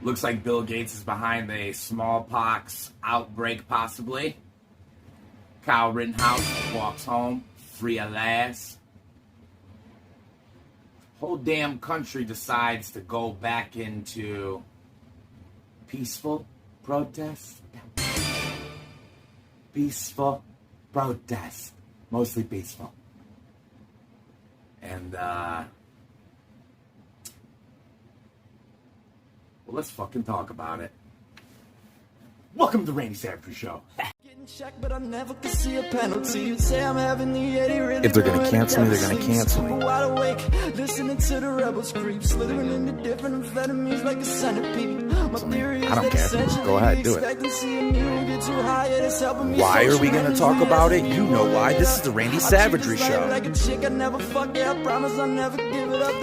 Looks like Bill Gates is behind the smallpox outbreak, possibly. Kyle Rittenhouse walks home, free at last. Whole damn country decides to go back into peaceful protest. Peaceful protest. Mostly peaceful. And, well, let's fucking talk about it. Welcome to Randy Savagery Show. If they're gonna cancel me, they're gonna cancel me. I don't care. Go ahead, do it. Why are we gonna talk about it? You know why. This is the Randy Savagery Show.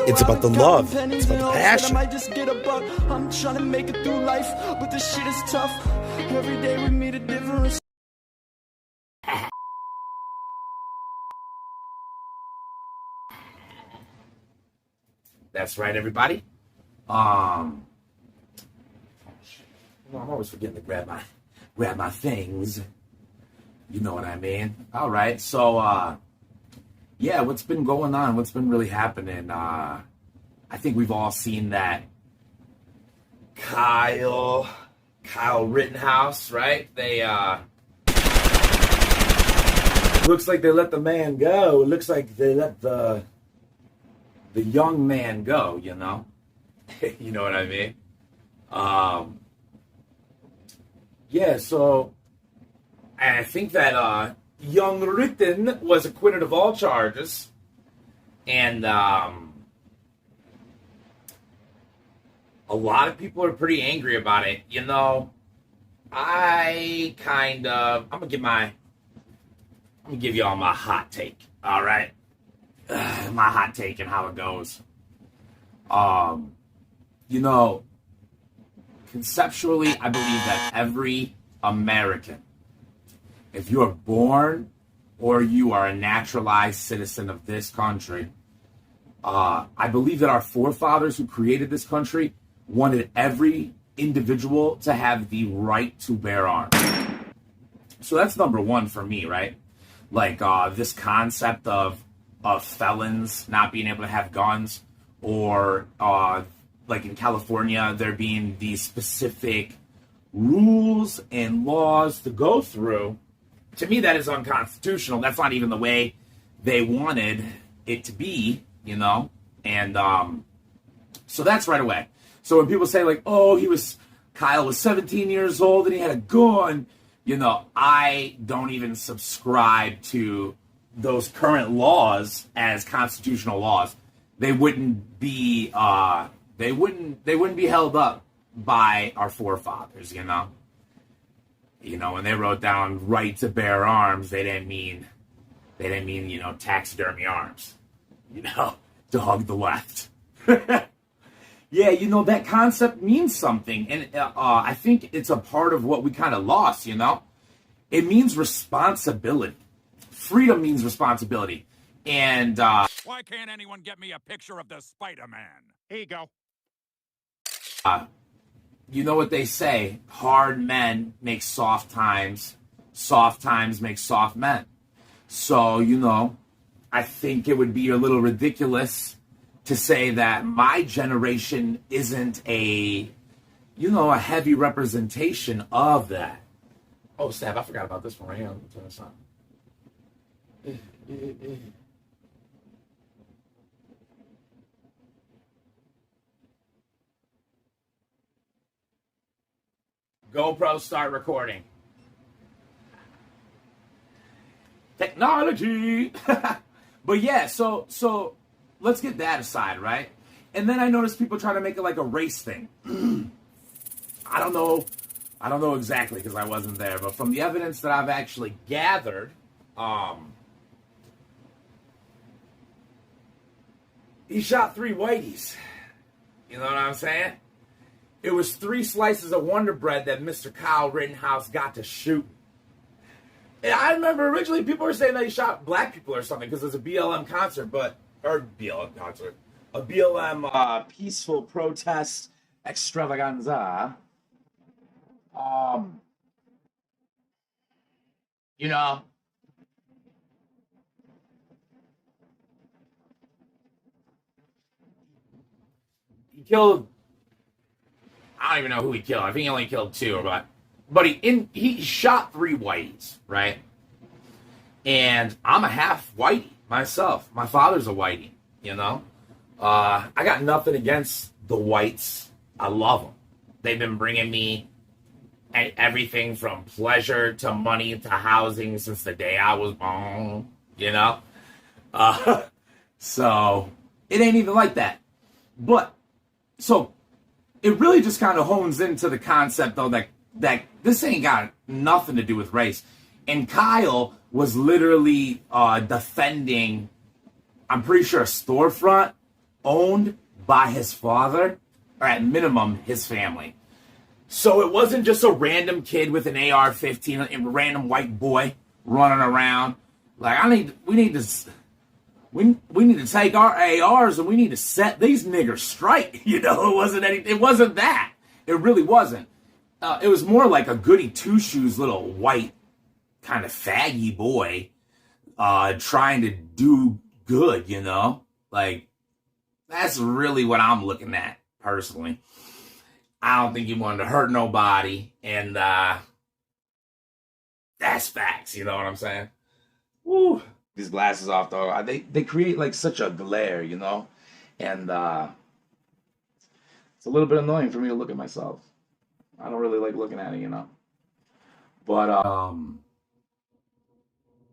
It's about the love. It's about the passion. I'm trying to make it through life, but this shit is tough. Every day we meet a difference. That's right, everybody. I'm always forgetting to grab my things. You know what I mean? All right. So, yeah, what's been going on? What's been really happening? I think we've all seen that Kyle Rittenhouse, right? They, looks like they let the man go. It looks like they let the young man go, you know? You know what I mean? Yeah, so I think that young Ritten was acquitted of all charges. And a lot of people are pretty angry about it. You know, I'm gonna give y'all my hot take, all right? My hot take and how it goes. You know, conceptually, I believe that every American, if you are born or you are a naturalized citizen of this country, I believe that our forefathers who created this country wanted every individual to have the right to bear arms. So that's number one for me, right? Like this concept of felons not being able to have guns, or like in California, there being these specific rules and laws to go through. To me, that is unconstitutional. That's not even the way they wanted it to be, you know? And so that's right away. So when people say like, oh, Kyle was 17 years old and he had a gun, you know, I don't even subscribe to those current laws as constitutional laws. They wouldn't be they wouldn't be held up by our forefathers, you know. You know, when they wrote down right to bear arms, they didn't mean, you know, taxidermy arms. You know, to hug the left. Yeah, you know, that concept means something. And I think it's a part of what we kind of lost, you know? It means responsibility. Freedom means responsibility. And why can't anyone get me a picture of the Spider-Man? Here you go. You know what they say, hard men make soft times make soft men. So, you know, I think it would be a little ridiculous to say that my generation isn't a heavy representation of that. Oh, snap, I forgot about this one right here. Let me turn this on. GoPro, start recording. Technology. But yeah, so let's get that aside, right? And then I noticed people trying to make it like a race thing. I don't know exactly because I wasn't there, but from the evidence that I've actually gathered, he shot 3 whiteys. You know what I'm saying? It was 3 slices of Wonder Bread that Mr. Kyle Rittenhouse got to shoot. And I remember originally people were saying that he shot black people or something because it was a BLM concert, a BLM peaceful protest extravaganza. You know, he killed. I don't even know who he killed. I think he only killed 2, but he shot 3 whiteys, right? And I'm a half whitey myself. My father's a whitey, you know. I got nothing against the whites. I love them. They've been bringing me everything from pleasure to money to housing since the day I was born, you know. So it ain't even like that. But so it really just kind of hones into the concept, though, that this ain't got nothing to do with race. And Kyle was literally defending, I'm pretty sure, a storefront owned by his father, or at minimum, his family. So it wasn't just a random kid with an AR-15, a random white boy running around. Like, we need to take our ARs and we need to set these niggers straight. You know, it wasn't that. It really wasn't. It was more like a goody two-shoes little white kind of faggy boy trying to do good, you know? Like, that's really what I'm looking at, personally. I don't think he wanted to hurt nobody, and that's facts, you know what I'm saying? Woo. These glasses off, though, they create, like, such a glare, you know? And it's a little bit annoying for me to look at myself. I don't really like looking at it, you know? But,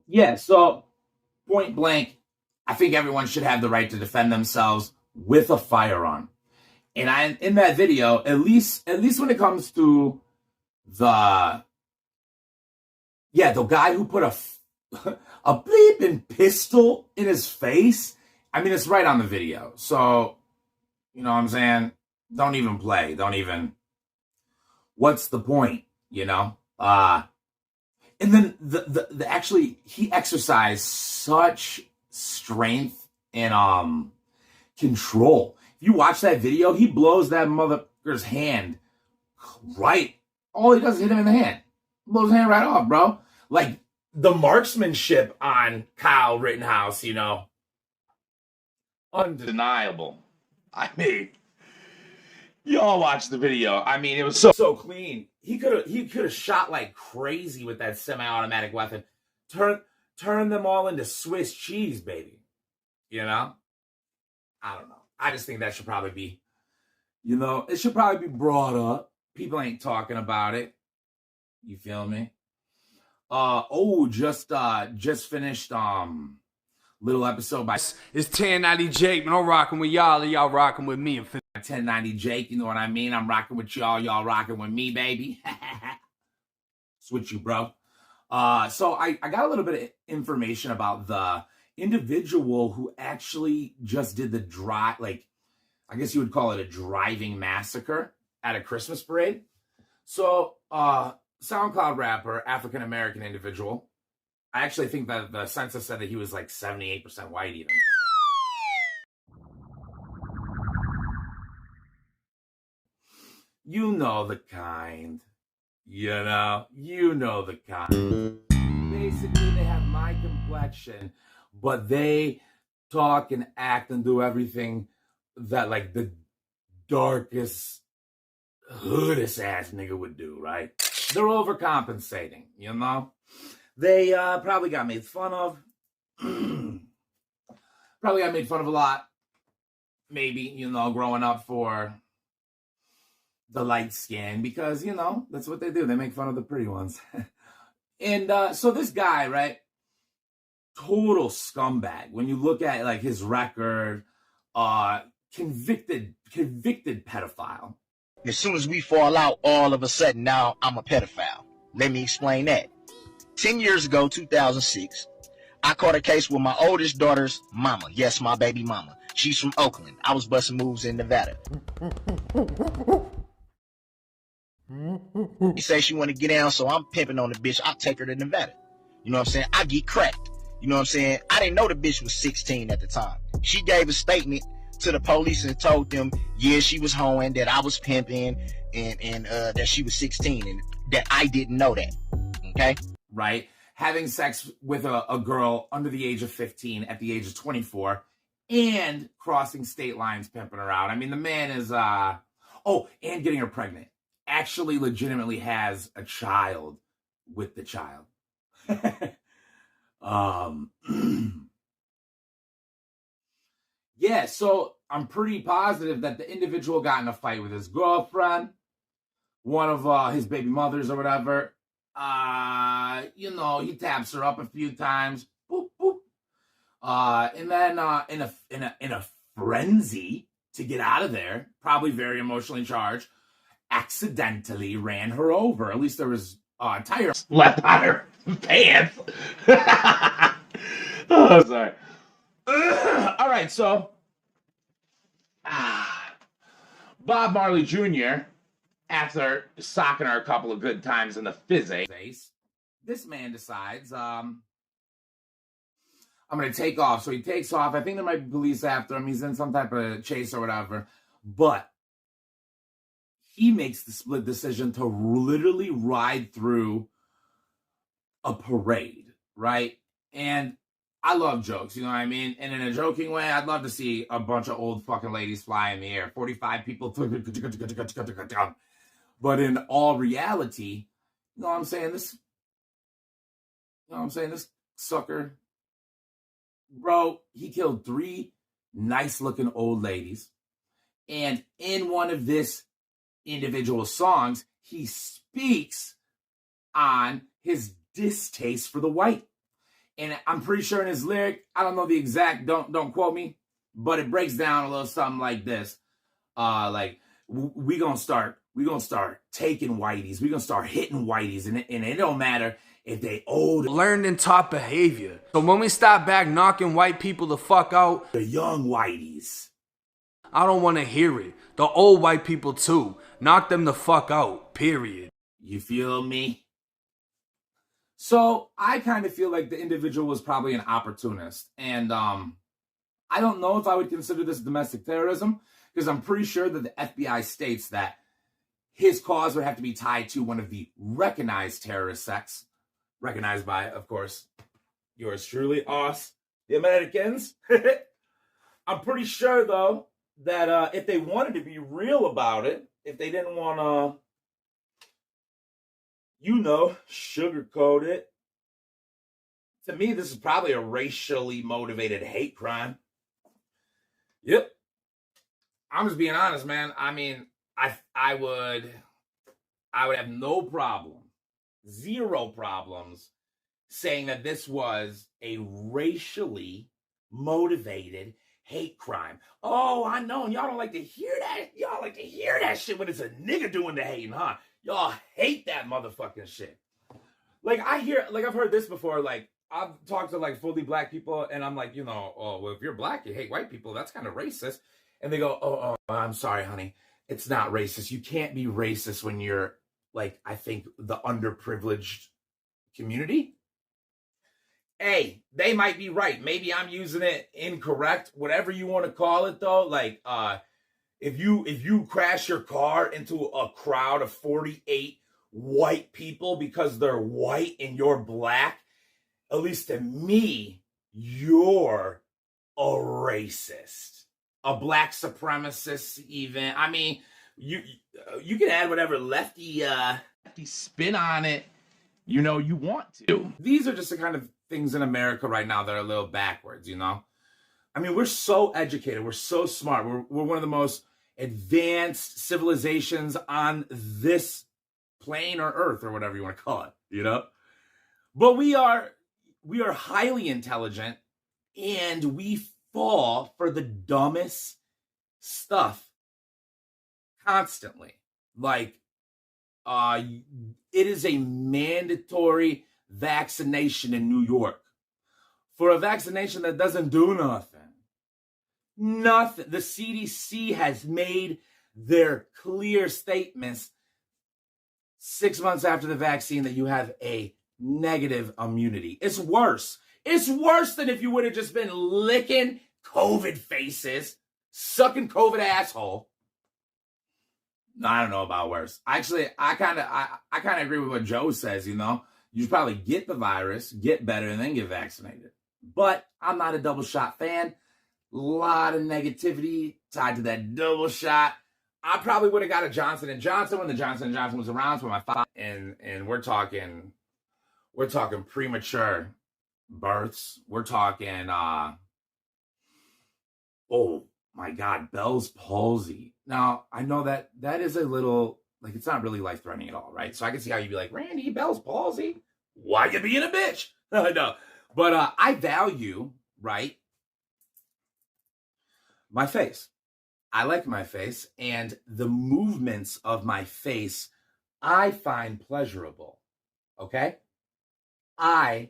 yeah, so, point blank, I think everyone should have the right to defend themselves with a firearm. And in that video, at least when it comes to the guy who put a bleeping pistol in his face, I mean, it's right on the video. So, you know what I'm saying? Don't even play. What's the point, you know? And then the actually, he exercised such strength and control. If you watch that video, he blows that motherfucker's hand right. All he does is hit him in the hand. Blows his hand right off, bro. Like, the marksmanship on Kyle Rittenhouse, you know, undeniable. I mean, y'all watch the video. I mean, it was so clean. He could have shot like crazy with that semi-automatic weapon. Turn them all into Swiss cheese, baby. You know? I don't know. I just think that should probably be, you know, it should probably be brought up. People ain't talking about it. You feel me? Just finished little episode by It's 1090 Jake, man. I'm rocking with y'all, and y'all rocking with me. 1090 Jake, you know what I mean? I'm rocking with y'all rocking with me, baby. It's with you, bro. So I got a little bit of information about the individual who actually just did the I guess you would call it a driving massacre at a Christmas parade. So, SoundCloud rapper, African-American individual. I actually think that the census said that he was like 78% white even. You know the kind. You know the kind. Basically, they have my complexion, but they talk and act and do everything that like the darkest, hoodest ass nigga would do, right? They're overcompensating, you know? They probably got made fun of. Probably got made fun of a lot. Maybe, you know, growing up for the light skin, because, you know, that's what they do. They make fun of the pretty ones. And so this guy, right? Total scumbag. When you look at like his record, convicted pedophile. As soon as we fall out, all of a sudden now I'm a pedophile. Let me explain that. 10 years ago, 2006, I caught a case with my oldest daughter's mama. Yes, my baby mama. She's from Oakland. I was busting moves in Nevada. She say she want to get down, so I'm pimping on the bitch. I'll take her to Nevada. You know what I'm saying? I get cracked. You know what I'm saying? I didn't know the bitch was 16 at the time. She gave a statement to the police and told them, yeah, she was hoeing, that I was pimping, and that she was 16, and that I didn't know that. Okay? Right? Having sex with a girl under the age of 15 at the age of 24 and crossing state lines, pimping her out. I mean, the man is, and getting her pregnant. Actually legitimately has a child with the child. Yeah, so I'm pretty positive that the individual got in a fight with his girlfriend, one of his baby mothers or whatever. He taps her up a few times, boop boop, and then in a frenzy to get out of there, probably very emotionally charged, accidentally ran her over. At least there was tire left on her pants. Oh, sorry. All right, so Bob Marley Jr., after socking her a couple of good times in the face, this man decides, I'm going to take off. So he takes off. I think there might be police after him. He's in some type of chase or whatever. But he makes the split decision to literally ride through a parade, right? And I love jokes, you know what I mean? And in a joking way, I'd love to see a bunch of old fucking ladies fly in the air. 45 people. But in all reality, you know what I'm saying? This sucker, bro, he killed 3 nice-looking old ladies. And in one of this individual songs, he speaks on his distaste for the white. And I'm pretty sure in his lyric, I don't know the exact, don't quote me, but it breaks down a little something like this. We gonna start taking whiteys. We gonna start hitting whiteys. And it don't matter if they old. Learned and taught behavior. So when we stop back knocking white people the fuck out, the young whiteys, I don't want to hear it. The old white people too. Knock them the fuck out, period. You feel me? So I kind of feel like the individual was probably an opportunist. And I don't know if I would consider this domestic terrorism, because I'm pretty sure that the FBI states that his cause would have to be tied to one of the recognized terrorist sects, recognized by, of course, yours truly, us, the Americans. I'm pretty sure, though, that if they wanted to be real about it, if they didn't want to, sugarcoat it, to me, this is probably a racially motivated hate crime. Yep. I'm just being honest, man. I mean, I would have no problem, 0 problems, saying that this was a racially motivated hate crime. Oh, I know, and y'all don't like to hear that. Y'all like to hear that shit when it's a nigga doing the hating, huh? Y'all hate that motherfucking shit. Like, I've heard this before. Like, I've talked to like fully black people, and I'm like, well, if you're black, you hate white people. That's kind of racist. And they go, oh, I'm sorry, honey. It's not racist. You can't be racist when you're, like, I think, the underprivileged community. Hey, they might be right. Maybe I'm using it incorrect. Whatever you want to call it, though. Like, if you crash your car into a crowd of 48 white people because they're white and you're black, at least to me, you're a racist. A black supremacist, even. I mean, you can add whatever lefty spin on it, you want to. These are just the kind of things in America right now that are a little backwards, I mean, we're so educated. We're so smart. We're one of the most advanced civilizations on this plane or earth or whatever you want to call it, But we are highly intelligent, and we fall for the dumbest stuff constantly. Like, it is a mandatory vaccination in New York for a vaccination that doesn't do nothing. Nothing. The CDC has made their clear statements 6 months after the vaccine that you have a negative immunity. It's worse. It's worse than if you would have just been licking COVID faces sucking COVID asshole. No, I don't know about worse. Actually, I kind of agree with what Joe says, you know. You should probably get the virus, get better, and then get vaccinated. But I'm not a double shot fan. A lot of negativity tied to that double shot. I probably would have got a Johnson & Johnson when the Johnson & Johnson was around for my father. And we're talking premature births. We're talking, oh my God, Bell's palsy. Now, I know that is a little, like, it's not really life-threatening at all, right? So I can see how you'd be like, Randy, Bell's palsy? Why you being a bitch? No. But I value, right, my face. I like my face, and the movements of my face I find pleasurable, okay? I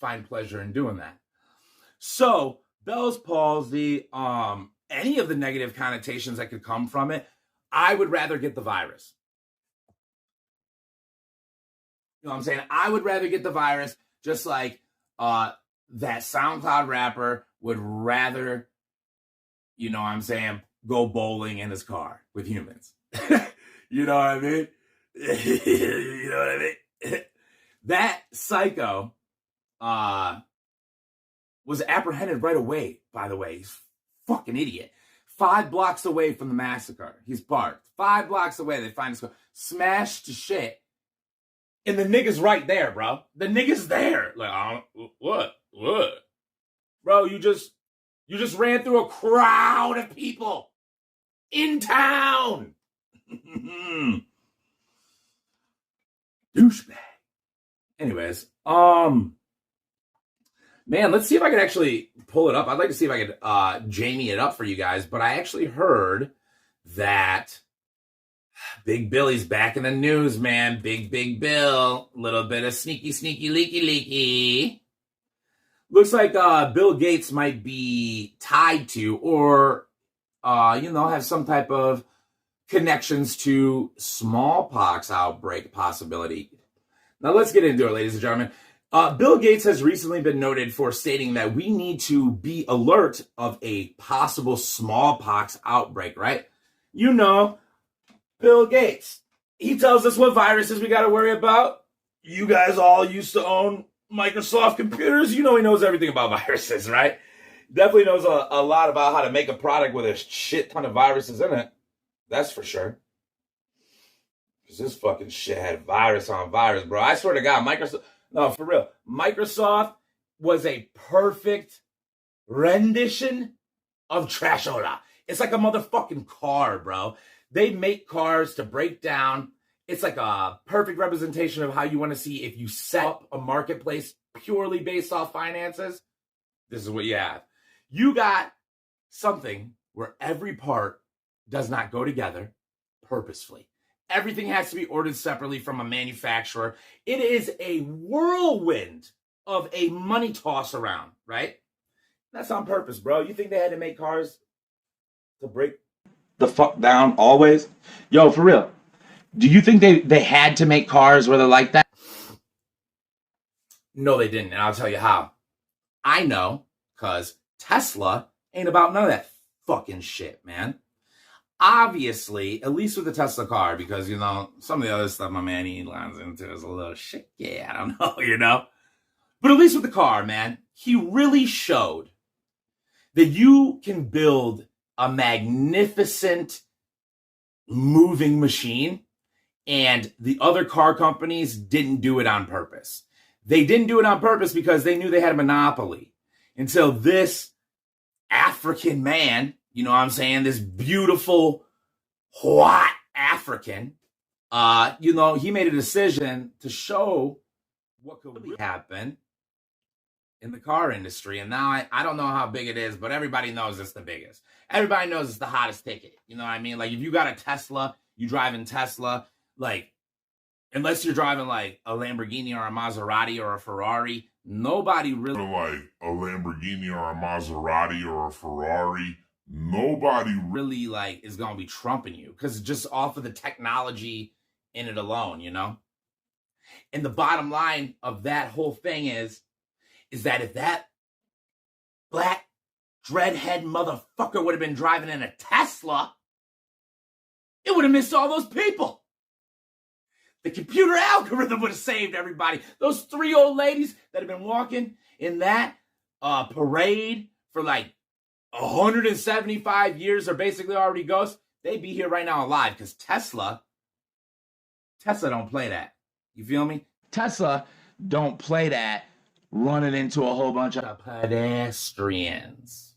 find pleasure in doing that. So, Bell's palsy, any of the negative connotations that could come from it, I would rather get the virus. You know what I'm saying? I would rather get the virus, just like that SoundCloud rapper would rather, you know what I'm saying, go bowling in his car with humans. You know what I mean? You know what I mean? That psycho was apprehended right away, by the way. He's a fucking idiot. 5 blocks away from the massacre. He's parked. 5 blocks away, they find his car. Smashed to shit. And the nigga's right there, bro. The nigga's there. Like, what? Bro, you just ran through a crowd of people in town. Douchebag. Anyways, man, let's see if I can actually pull it up. I'd like to see if I could Jamie it up for you guys, but I actually heard that Big Billy's back in the news, man. Big Bill. Little bit of sneaky, leaky. Looks like Bill Gates might be tied to or, have some type of connections to smallpox outbreak possibility. Now, let's get into it, ladies and gentlemen. Bill Gates has recently been noted for stating that we need to be alert of a possible smallpox outbreak, right? You know, Bill Gates. He tells us what viruses we got to worry about. You guys all used to own Microsoft computers. You know he knows everything about viruses, right? Definitely knows a lot about how to make a product with a shit ton of viruses in it. That's for sure. Because this fucking shit had virus on virus, bro. I swear to God, Microsoft... No, for real. Microsoft was a perfect rendition of Trashola. It's like a motherfucking car, bro. They make cars to break down. It's like a perfect representation of how you want to see if you set up a marketplace purely based off finances. This is what you have. You got something where every part does not go together purposefully. Everything has to be ordered separately from a manufacturer. It is a whirlwind of a money toss around, right? That's on purpose, bro. You think they had to make cars to break the fuck down always? Yo, for real. Do you think they had to make cars where they're like that? No, they didn't, and I'll tell you how. I know, because Tesla ain't about none of that fucking shit, man. Obviously, at least with the Tesla car, because, you know, some of the other stuff my man Elon's into is a little shit. Yeah, I don't know, you know? But at least with the car, man, he really showed that you can build a magnificent moving machine, and the other car companies didn't do it on purpose. They didn't do it on purpose because they knew they had a monopoly. Until this African man, you know what I'm saying, this beautiful, white African, he made a decision to show what could really happen in the car industry. And now I don't know how big it is, but everybody knows it's the biggest. Everybody knows it's the hottest ticket. You know what I mean? Like, if you got a Tesla, you drive in Tesla, like, unless you're driving like a Lamborghini or a Maserati or a Ferrari, nobody really... Like a Lamborghini or a Maserati or a Ferrari, nobody really like is going to be trumping you, because just off of the technology in it alone, you know? And the bottom line of that whole thing is that if that black dreadhead motherfucker would have been driving in a Tesla, it would have missed all those people. The computer algorithm would have saved everybody. Those 3 old ladies that have been walking in that parade for like 175 years are basically already ghosts. They'd be here right now alive because Tesla don't play that. You feel me? Tesla don't play that running into a whole bunch of pedestrians.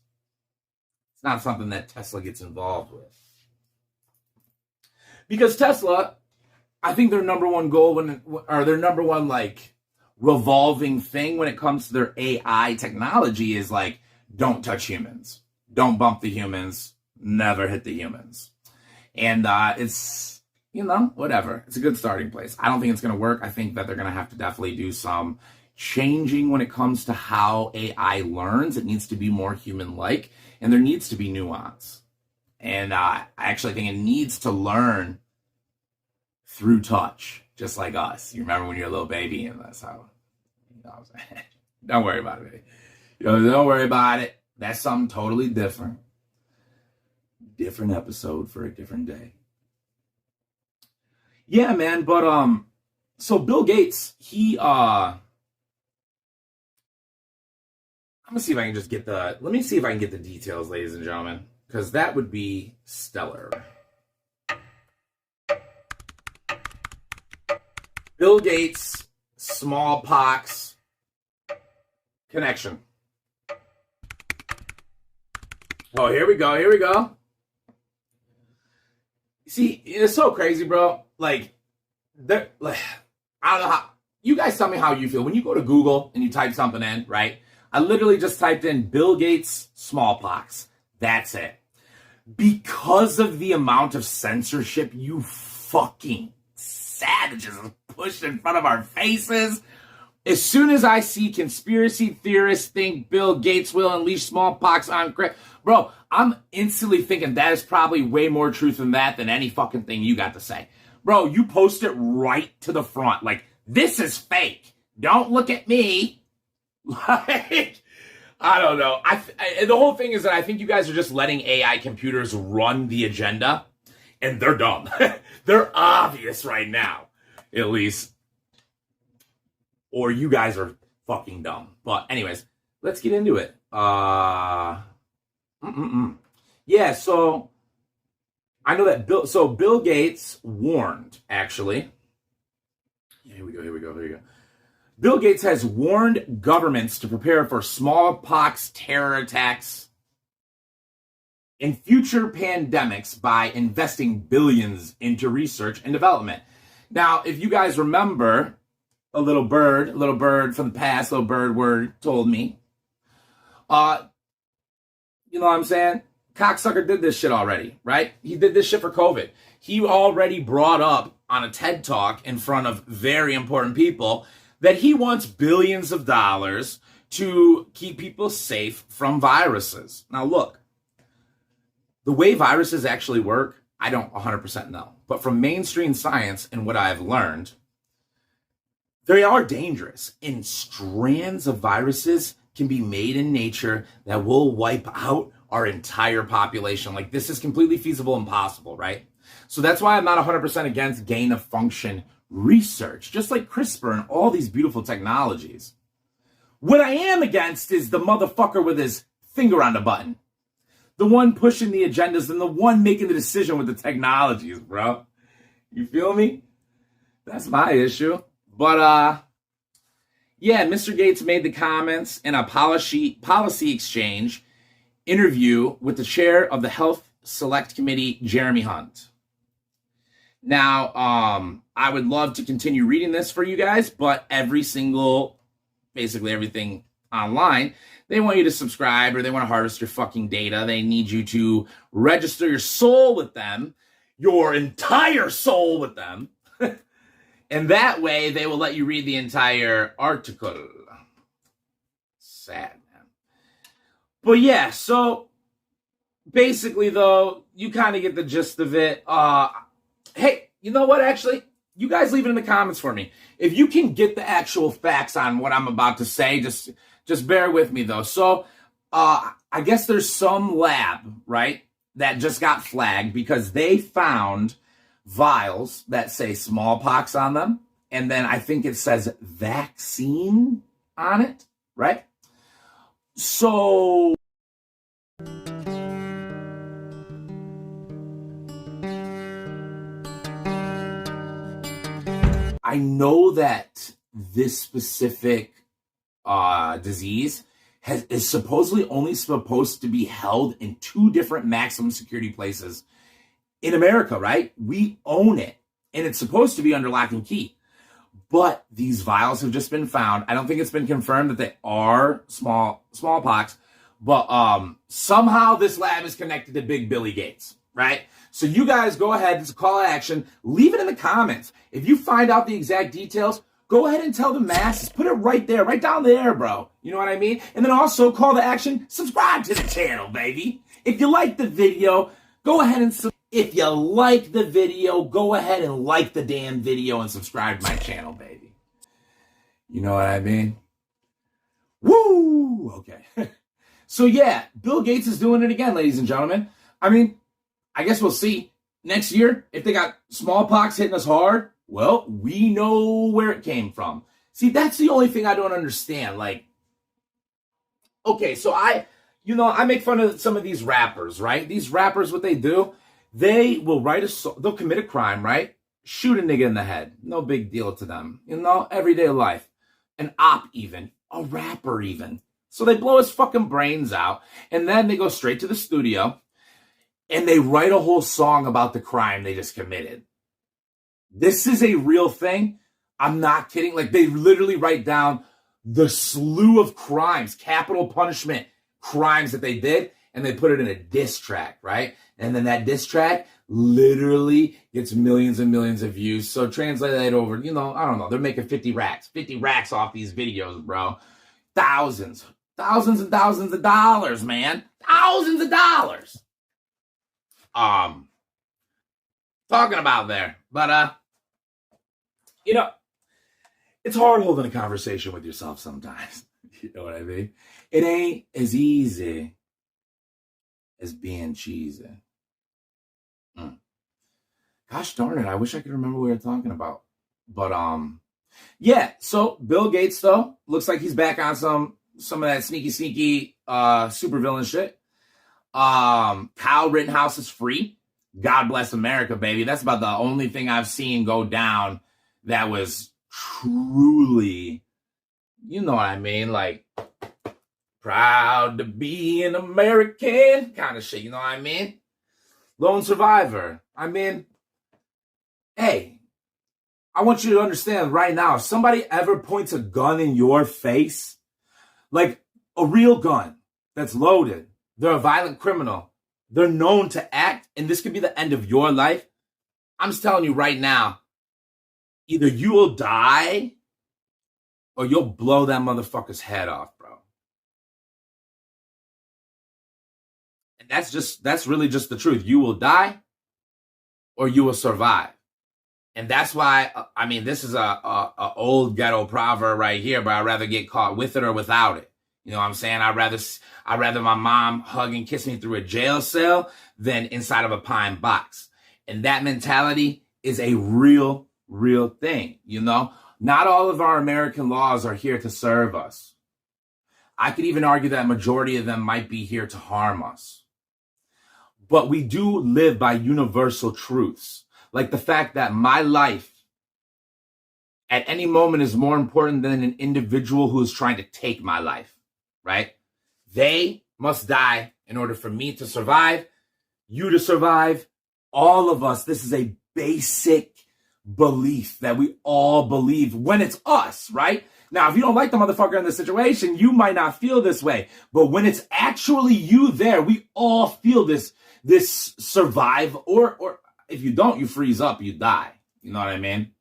It's not something that Tesla gets involved with. Because Tesla, I think their number one goal their number one like revolving thing when it comes to their AI technology is like, don't touch humans. Don't bump the humans. Never hit the humans. And it's, whatever. It's a good starting place. I don't think it's going to work. I think that they're going to have to definitely do some changing when it comes to how AI learns. It needs to be more human-like, and there needs to be nuance. And I actually think it needs to learn through touch, just like us. You remember when you're a little baby, and that's how, what I'm saying? Don't worry about it, baby. Don't worry about it. That's something totally different. Different episode for a different day. Yeah, man, but so Bill Gates, I'm gonna see if I can just let me see if I can get the details, ladies and gentlemen, because that would be stellar. Bill Gates, smallpox connection. Oh, here we go. See, it's so crazy, bro. I don't know how, you guys tell me how you feel. When you go to Google and you type something in, right? I literally just typed in Bill Gates smallpox. That's it. Because of the amount of censorship you fucking savages pushed in front of our faces, as soon as I see conspiracy theorists think Bill Gates will unleash smallpox on bro, I'm instantly thinking that is probably way more truth in that than any fucking thing you got to say. Bro, you post it right to the front. Like, this is fake. Don't look at me. Like, I don't know. The whole thing is that I think you guys are just letting AI computers run the agenda, and they're dumb. They're obvious right now, at least. Or you guys are fucking dumb. But anyways, let's get into it. Yeah, so I know that Bill Gates warned, actually. Here we go. Bill Gates has warned governments to prepare for smallpox terror attacks and future pandemics by investing billions into research and development. Now, if you guys remember, a little bird from the past, little bird word told me, you know what I'm saying? Cocksucker did this shit already, right? He did this shit for COVID. He already brought up on a TED Talk in front of very important people that he wants billions of dollars to keep people safe from viruses. Now, look, the way viruses actually work, I don't 100% know. But from mainstream science and what I've learned, they are dangerous. And strands of viruses can be made in nature that will wipe out our entire population. Like, this is completely feasible and possible, right? So that's why I'm not 100% against gain of function research, just like CRISPR and all these beautiful technologies. What I am against is the motherfucker with his finger on the button. The one pushing the agendas and the one making the decision with the technologies, bro. You feel me? That's my issue. But, yeah, Mr. Gates made the comments in a policy exchange interview with the chair of the Health Select Committee, Jeremy Hunt. Now, I would love to continue reading this for you guys, but basically everything online, they want you to subscribe or they want to harvest your fucking data. They need you to register your soul with them, your entire soul with them. And that way they will let you read the entire article. Sad, man. But yeah, so basically though, you kind of get the gist of it. Hey, you know what, actually? You guys leave it in the comments for me. If you can get the actual facts on what I'm about to say, just bear with me though. So, I guess there's some lab, right, that just got flagged because they found vials that say smallpox on them. And then I think it says vaccine on it, right? So I know that this specific disease is supposedly only supposed to be held in 2 different maximum security places in America, right? We own it, and it's supposed to be under lock and key. But these vials have just been found. I don't think it's been confirmed that they are smallpox, but somehow this lab is connected to Big Billy Gates, right? So you guys go ahead, it's a call to action. Leave it in the comments. If you find out the exact details, go ahead and tell the masses. Put it right there, right down there, bro. You know what I mean? And then also call to action, subscribe to the channel, baby. If you like the video, go ahead and If you like the video, go ahead and like the damn video and subscribe to my channel, baby. You know what I mean? Woo! Okay. So yeah, Bill Gates is doing it again, ladies and gentlemen. I mean, I guess we'll see. Next year, if they got smallpox hitting us hard, well, we know where it came from. See, that's the only thing I don't understand. Like, okay, so I make fun of some of these rappers, right? These rappers, what they do, they will they'll commit a crime, right? Shoot a nigga in the head. No big deal to them. Everyday life. An op even. A rapper even. So they blow his fucking brains out, and then they go straight to the studio, and they write a whole song about the crime they just committed. This is a real thing. I'm not kidding. Like, they literally write down the slew of crimes, capital punishment crimes that they did, and they put it in a diss track, right? And then that diss track literally gets millions and millions of views. So translate that over, I don't know. They're making 50 racks off these videos, bro. Thousands and thousands of dollars, man. Thousands of dollars. Talking about there. But, it's hard holding a conversation with yourself sometimes. You know what I mean? It ain't as easy as being cheesy. Gosh darn it, I wish I could remember what we were talking about. But, yeah, so Bill Gates, though, looks like he's back on some of that sneaky supervillain shit. Kyle Rittenhouse is free. God bless America, baby. That's about the only thing I've seen go down that was truly, you know what I mean? Like, proud to be an American kind of shit, you know what I mean? Lone survivor. I mean, hey, I want you to understand right now, if somebody ever points a gun in your face, like a real gun that's loaded, they're a violent criminal, they're known to act, and this could be the end of your life. I'm just telling you right now, either you will die or you'll blow that motherfucker's head off, bro. And that's really just the truth. You will die or you will survive. And that's why, this is a old ghetto proverb right here, but I'd rather get caught with it or without it. You know what I'm saying? I'd rather my mom hug and kiss me through a jail cell than inside of a pine box. And that mentality is a real thing, Not all of our American laws are here to serve us. I could even argue that a majority of them might be here to harm us. But we do live by universal truths, like the fact that my life at any moment is more important than an individual who is trying to take my life, right? They must die in order for me to survive, you to survive, all of us. This is a basic belief that we all believe when it's us, right? Now, if you don't like the motherfucker in the situation, you might not feel this way. But when it's actually you there, we all feel this survive, or if you don't, you freeze up, you die. You know what I mean?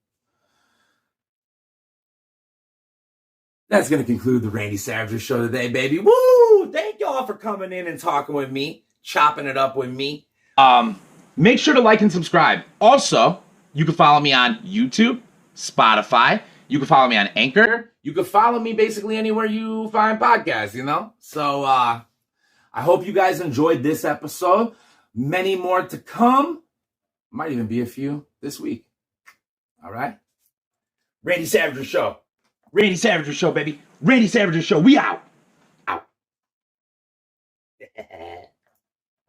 That's going to conclude the Randy Savagery Show today, baby. Woo! Thank y'all for coming in and talking with me, chopping it up with me. Make sure to like and subscribe. Also, you can follow me on YouTube, Spotify. You can follow me on Anchor. You can follow me basically anywhere you find podcasts, So, I hope you guys enjoyed this episode. Many more to come. Might even be a few this week. All right? Randy Savagery Show. Randy Savagery Show, baby. Randy Savagery Show. We out.